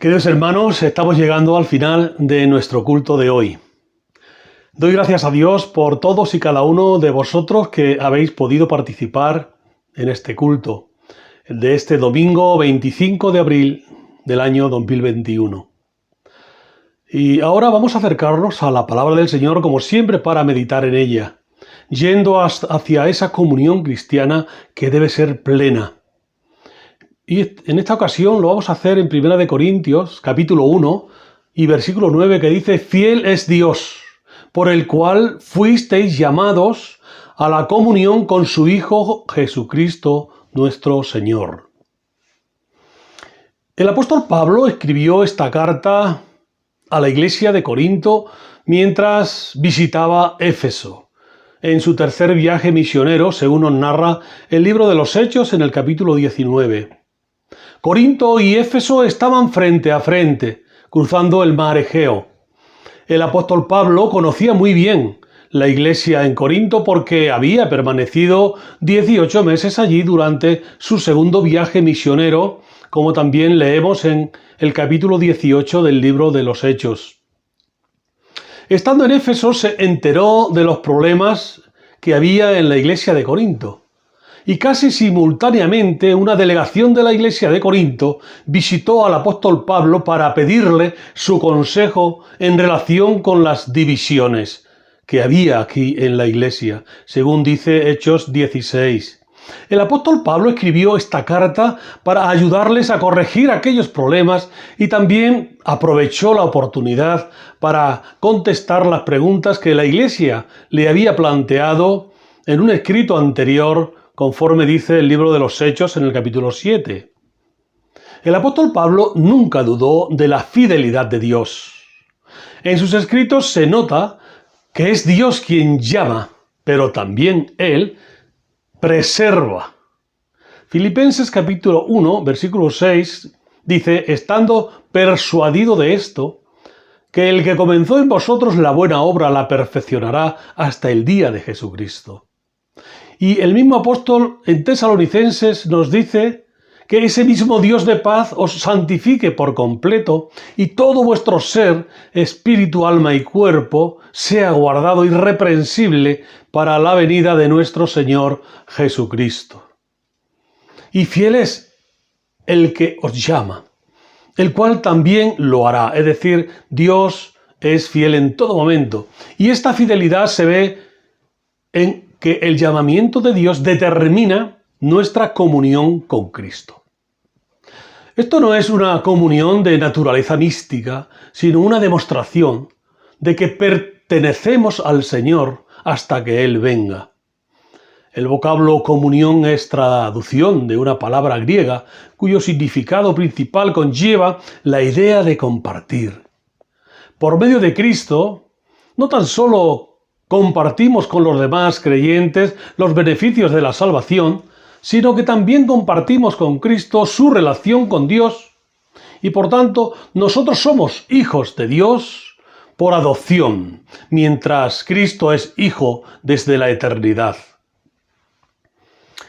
Queridos hermanos, estamos llegando al final de nuestro culto de hoy. Doy gracias a Dios por todos y cada uno de vosotros que habéis podido participar en este culto, el de este domingo 25 de abril del año 2021. Y ahora vamos a acercarnos a la palabra del Señor como siempre para meditar en ella, yendo hacia esa comunión cristiana que debe ser plena. Y en esta ocasión lo vamos a hacer en 1 Corintios, capítulo 1 y versículo 9, que dice: Fiel es Dios, por el cual fuisteis llamados a la comunión con su Hijo Jesucristo nuestro Señor. El apóstol Pablo escribió esta carta a la iglesia de Corinto mientras visitaba Éfeso, en su tercer viaje misionero, según nos narra el libro de los Hechos en el capítulo 19. Corinto y Éfeso estaban frente a frente, cruzando el mar Egeo. El apóstol Pablo conocía muy bien la iglesia en Corinto porque había permanecido 18 meses allí durante su segundo viaje misionero, como también leemos en el capítulo 18 del libro de los Hechos. Estando en Éfeso se enteró de los problemas que había en la iglesia de Corinto. Y casi simultáneamente una delegación de la iglesia de Corinto visitó al apóstol Pablo para pedirle su consejo en relación con las divisiones que había aquí en la iglesia, según dice Hechos 16. El apóstol Pablo escribió esta carta para ayudarles a corregir aquellos problemas y también aprovechó la oportunidad para contestar las preguntas que la iglesia le había planteado en un escrito anterior, conforme dice el libro de los Hechos en el capítulo 7. El apóstol Pablo nunca dudó de la fidelidad de Dios. En sus escritos se nota que es Dios quien llama, pero también Él preserva. Filipenses capítulo 1, versículo 6, dice: estando persuadido de esto, que el que comenzó en vosotros la buena obra la perfeccionará hasta el día de Jesucristo. Y el mismo apóstol en Tesalonicenses nos dice que ese mismo Dios de paz os santifique por completo y todo vuestro ser, espíritu, alma y cuerpo, sea guardado irreprensible para la venida de nuestro Señor Jesucristo. Y fiel es el que os llama, el cual también lo hará. Es decir, Dios es fiel en todo momento. Y esta fidelidad se ve en que el llamamiento de Dios determina nuestra comunión con Cristo. Esto no es una comunión de naturaleza mística, sino una demostración de que pertenecemos al Señor hasta que Él venga. El vocablo comunión es traducción de una palabra griega cuyo significado principal conlleva la idea de compartir. Por medio de Cristo, no tan solo compartimos con los demás creyentes los beneficios de la salvación, sino que también compartimos con Cristo su relación con Dios. Y por tanto, nosotros somos hijos de Dios por adopción, mientras Cristo es hijo desde la eternidad.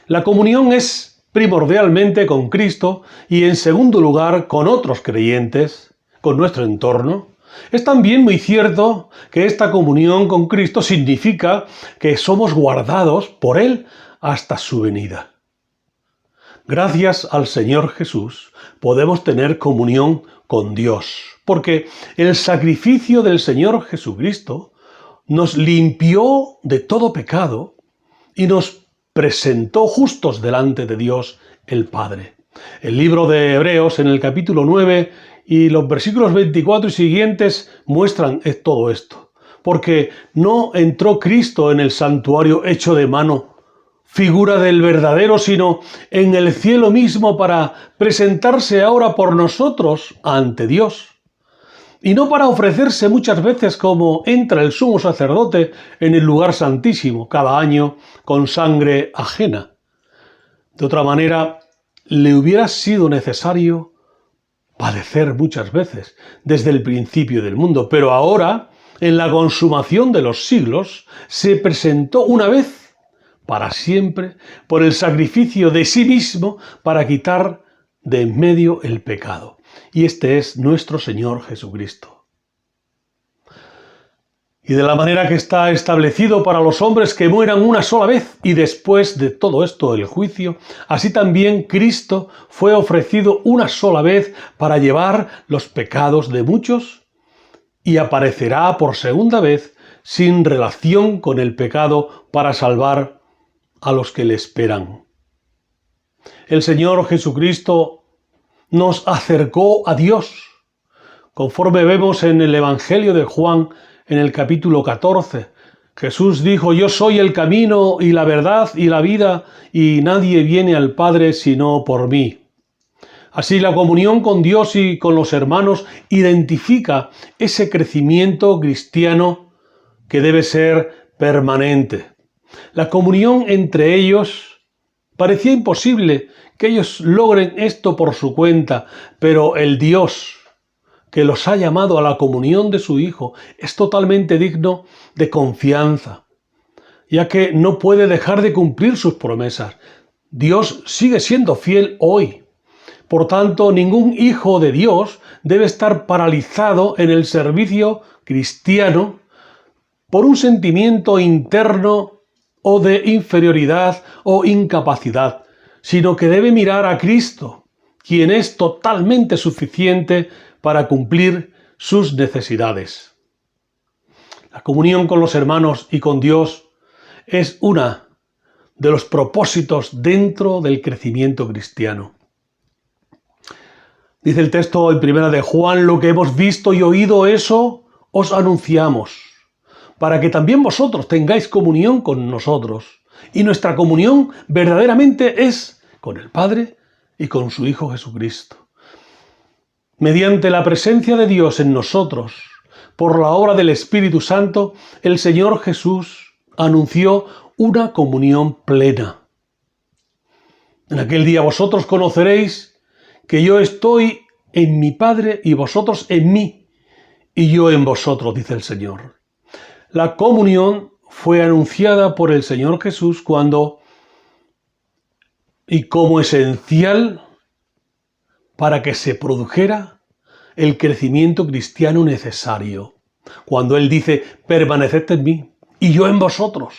La comunión es primordialmente con Cristo y en segundo lugar con otros creyentes, con nuestro entorno. Es también muy cierto que esta comunión con Cristo significa que somos guardados por Él hasta su venida. Gracias al Señor Jesús podemos tener comunión con Dios, porque el sacrificio del Señor Jesucristo nos limpió de todo pecado y nos presentó justos delante de Dios el Padre. El libro de Hebreos en el capítulo 9 y los versículos 24 y siguientes muestran todo esto. Porque no entró Cristo en el santuario hecho de mano, figura del verdadero, sino en el cielo mismo para presentarse ahora por nosotros ante Dios. Y no para ofrecerse muchas veces como entra el sumo sacerdote en el lugar santísimo cada año con sangre ajena. De otra manera, le hubiera sido necesario padecer muchas veces desde el principio del mundo, pero ahora, en la consumación de los siglos, se presentó una vez para siempre por el sacrificio de sí mismo para quitar de en medio el pecado. Y este es nuestro Señor Jesucristo. Y de la manera que está establecido para los hombres que mueran una sola vez y después de todo esto el juicio, así también Cristo fue ofrecido una sola vez para llevar los pecados de muchos y aparecerá por segunda vez sin relación con el pecado para salvar a los que le esperan. El Señor Jesucristo nos acercó a Dios, conforme vemos en el Evangelio de Juan, en el capítulo 14. Jesús dijo: yo soy el camino y la verdad y la vida, y nadie viene al Padre sino por mí. Así la comunión con Dios y con los hermanos identifica ese crecimiento cristiano que debe ser permanente. La comunión entre ellos parecía imposible que ellos logren esto por su cuenta, pero el Dios que los ha llamado a la comunión de su Hijo es totalmente digno de confianza, ya que no puede dejar de cumplir sus promesas. Dios sigue siendo fiel hoy. Por tanto, ningún hijo de Dios debe estar paralizado en el servicio cristiano por un sentimiento interno o de inferioridad o incapacidad, sino que debe mirar a Cristo, quien es totalmente suficiente para cumplir sus necesidades. La comunión con los hermanos y con Dios es una de los propósitos dentro del crecimiento cristiano. Dice el texto en Primera de Juan: lo que hemos visto y oído, eso os anunciamos, para que también vosotros tengáis comunión con nosotros. Y nuestra comunión verdaderamente es con el Padre y con su Hijo Jesucristo. Mediante la presencia de Dios en nosotros, por la obra del Espíritu Santo, el Señor Jesús anunció una comunión plena. En aquel día vosotros conoceréis que yo estoy en mi Padre y vosotros en mí, y yo en vosotros, dice el Señor. La comunión fue anunciada por el Señor Jesús cuando, y como esencial para que se produjera el crecimiento cristiano necesario. Cuando Él dice: permaneced en mí y yo en vosotros.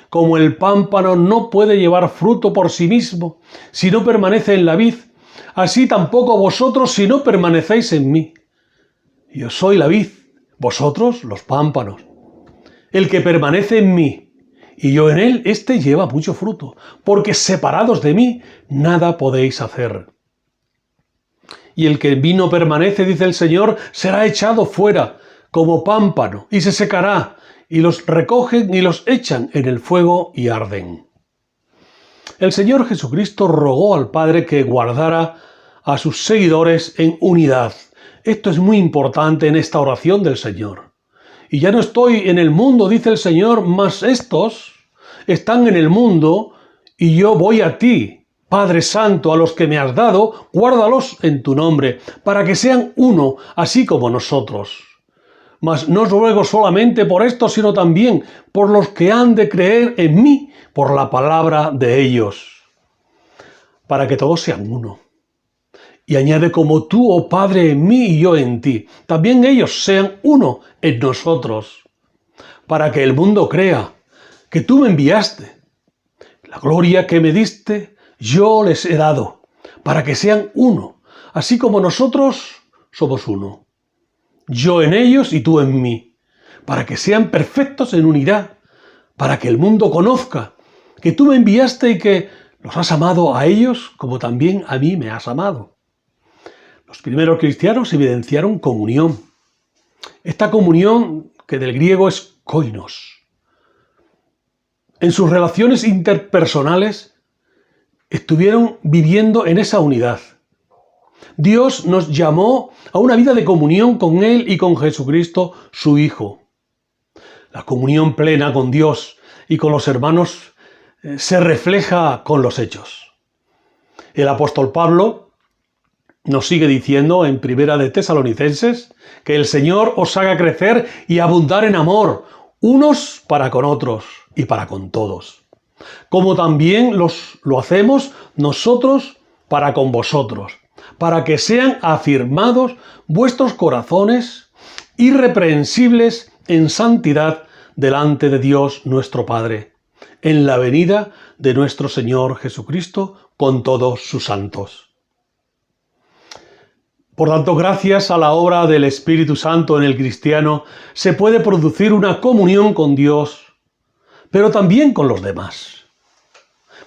Como el pámpano no puede llevar fruto por sí mismo si no permanece en la vid, así tampoco vosotros si no permanecéis en mí. Yo soy la vid, vosotros los pámpanos. El que permanece en mí y yo en él, éste lleva mucho fruto, porque separados de mí nada podéis hacer. Y el que en mí no permanece, dice el Señor, será echado fuera como pámpano y se secará, y los recogen y los echan en el fuego y arden. El Señor Jesucristo rogó al Padre que guardara a sus seguidores en unidad. Esto es muy importante en esta oración del Señor. Y ya no estoy en el mundo, dice el Señor, mas estos están en el mundo y yo voy a ti. Padre Santo, a los que me has dado, guárdalos en tu nombre, para que sean uno, así como nosotros. Mas no os ruego solamente por esto, sino también por los que han de creer en mí, por la palabra de ellos, para que todos sean uno. Y añade: como tú, oh Padre, en mí y yo en ti, también ellos sean uno en nosotros, para que el mundo crea que tú me enviaste. La gloria que me diste, yo les he dado, para que sean uno, así como nosotros somos uno. Yo en ellos y tú en mí, para que sean perfectos en unidad, para que el mundo conozca que tú me enviaste y que los has amado a ellos como también a mí me has amado. Los primeros cristianos evidenciaron comunión. Esta comunión, que del griego es koinos. En sus relaciones interpersonales estuvieron viviendo en esa unidad. Dios nos llamó a una vida de comunión con Él y con Jesucristo, su Hijo. La comunión plena con Dios y con los hermanos se refleja con los hechos. El apóstol Pablo nos sigue diciendo en Primera de Tesalonicenses que el Señor os haga crecer y abundar en amor, unos para con otros y para con todos. Como también lo hacemos nosotros para con vosotros, para que sean afirmados vuestros corazones irreprensibles en santidad delante de Dios nuestro Padre, en la venida de nuestro Señor Jesucristo con todos sus santos. Por tanto, gracias a la obra del Espíritu Santo en el cristiano, se puede producir una comunión con Dios, pero también con los demás.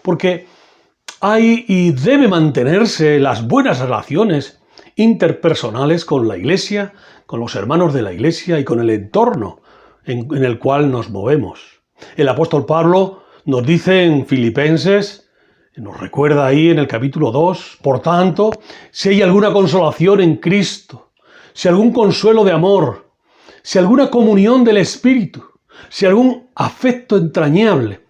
Porque hay y debe mantenerse las buenas relaciones interpersonales con la Iglesia, con los hermanos de la Iglesia y con el entorno en el cual nos movemos. El apóstol Pablo nos dice en Filipenses, nos recuerda ahí en el capítulo 2, por tanto, si hay alguna consolación en Cristo, si algún consuelo de amor, si alguna comunión del Espíritu, si algún afecto entrañable,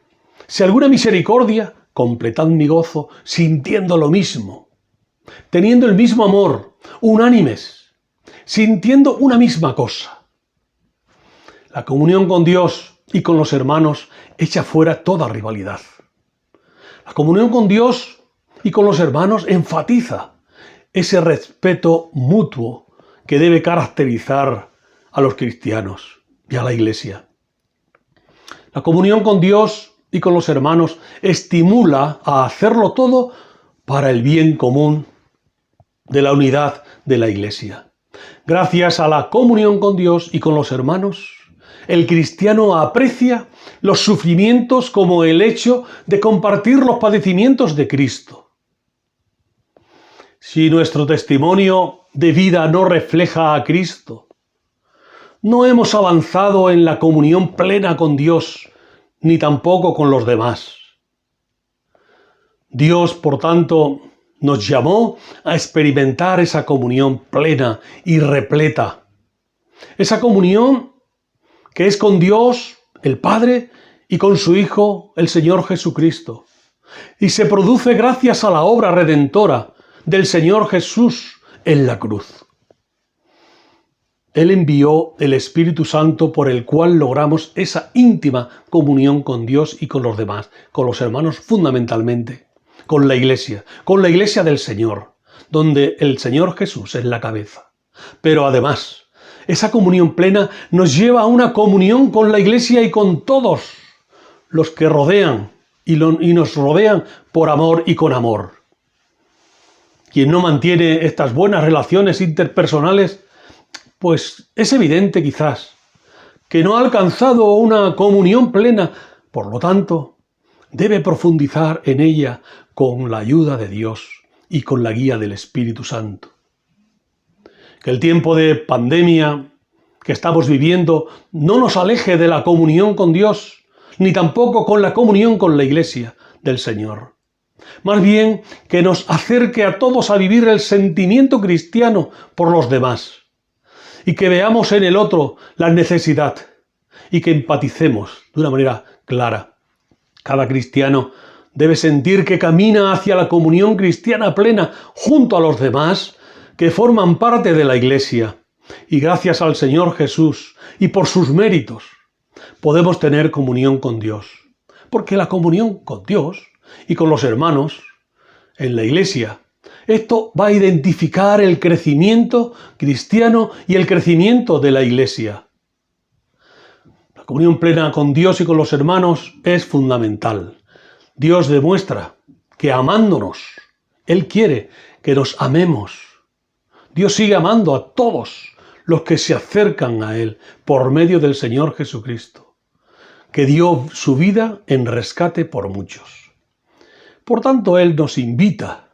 si alguna misericordia, completad mi gozo sintiendo lo mismo, teniendo el mismo amor, unánimes, sintiendo una misma cosa. La comunión con Dios y con los hermanos echa fuera toda rivalidad. La comunión con Dios y con los hermanos enfatiza ese respeto mutuo que debe caracterizar a los cristianos y a la Iglesia. La comunión con Dios y con los hermanos estimula a hacerlo todo para el bien común de la unidad de la Iglesia. Gracias a la comunión con Dios y con los hermanos, el cristiano aprecia los sufrimientos como el hecho de compartir los padecimientos de Cristo. Si nuestro testimonio de vida no refleja a Cristo, no hemos avanzado en la comunión plena con Dios, ni tampoco con los demás. Dios, por tanto, nos llamó a experimentar esa comunión plena y repleta. Esa comunión que es con Dios, el Padre, y con su Hijo, el Señor Jesucristo. Y se produce gracias a la obra redentora del Señor Jesús en la cruz. Él envió el Espíritu Santo por el cual logramos esa íntima comunión con Dios y con los demás, con los hermanos fundamentalmente, con la Iglesia del Señor, donde el Señor Jesús es la cabeza. Pero además, esa comunión plena nos lleva a una comunión con la Iglesia y con todos los que rodean y nos rodean por amor y con amor. Quien no mantiene estas buenas relaciones interpersonales, pues es evidente quizás que no ha alcanzado una comunión plena, por lo tanto, debe profundizar en ella con la ayuda de Dios y con la guía del Espíritu Santo. Que el tiempo de pandemia que estamos viviendo no nos aleje de la comunión con Dios, ni tampoco con la comunión con la Iglesia del Señor. Más bien, que nos acerque a todos a vivir el sentimiento cristiano por los demás, y que veamos en el otro la necesidad, y que empaticemos de una manera clara. Cada cristiano debe sentir que camina hacia la comunión cristiana plena junto a los demás, que forman parte de la Iglesia, y gracias al Señor Jesús y por sus méritos podemos tener comunión con Dios, porque la comunión con Dios y con los hermanos en la Iglesia, esto va a identificar el crecimiento cristiano y el crecimiento de la Iglesia. La comunión plena con Dios y con los hermanos es fundamental. Dios demuestra que amándonos, Él quiere que nos amemos. Dios sigue amando a todos los que se acercan a Él por medio del Señor Jesucristo, que dio su vida en rescate por muchos. Por tanto, Él nos invita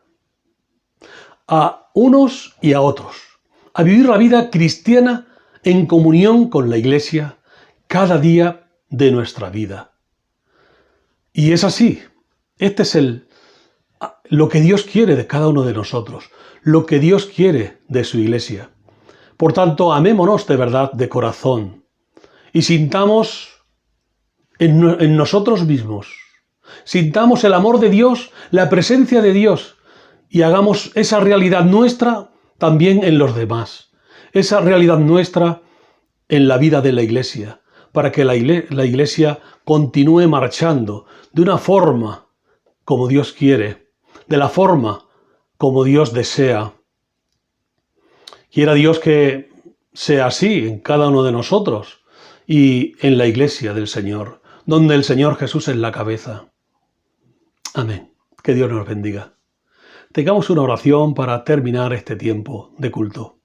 a unos y a otros a vivir la vida cristiana en comunión con la Iglesia cada día de nuestra vida. Y es así. Este es lo que Dios quiere de cada uno de nosotros, lo que Dios quiere de su Iglesia. Por tanto, amémonos de verdad, de corazón, y sintamos en nosotros mismos, sintamos el amor de Dios, la presencia de Dios, y hagamos esa realidad nuestra también en los demás, esa realidad nuestra en la vida de la Iglesia, para que la Iglesia continúe marchando de una forma como Dios quiere, de la forma como Dios desea. Quiera Dios que sea así en cada uno de nosotros y en la iglesia del Señor, donde el Señor Jesús es la cabeza. Amén. Que Dios nos bendiga. Tengamos una oración para terminar este tiempo de culto.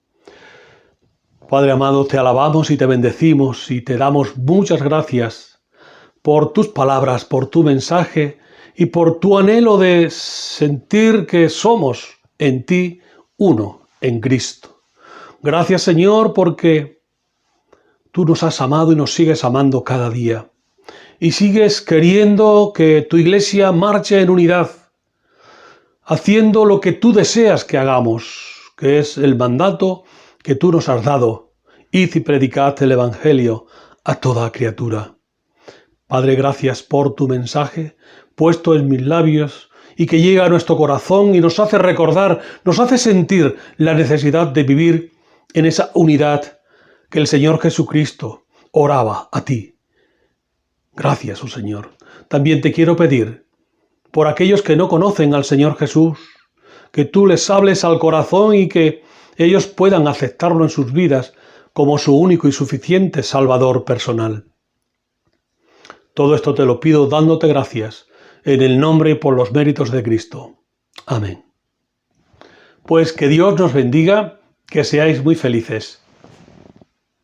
Padre amado, te alabamos y te bendecimos y te damos muchas gracias por tus palabras, por tu mensaje y por tu anhelo de sentir que somos en ti uno, en Cristo. Gracias, Señor, porque tú nos has amado y nos sigues amando cada día. Y sigues queriendo que tu iglesia marche en unidad, haciendo lo que tú deseas que hagamos, que es el mandato que tú nos has dado. Id y predicad el Evangelio a toda criatura. Padre, gracias por tu mensaje puesto en mis labios y que llega a nuestro corazón y nos hace recordar, nos hace sentir la necesidad de vivir en esa unidad que el Señor Jesucristo oraba a ti. Gracias, oh Señor. También te quiero pedir por aquellos que no conocen al Señor Jesús, que tú les hables al corazón y que ellos puedan aceptarlo en sus vidas como su único y suficiente Salvador personal. Todo esto te lo pido dándote gracias en el nombre y por los méritos de Cristo. Amén. Pues que Dios nos bendiga, que seáis muy felices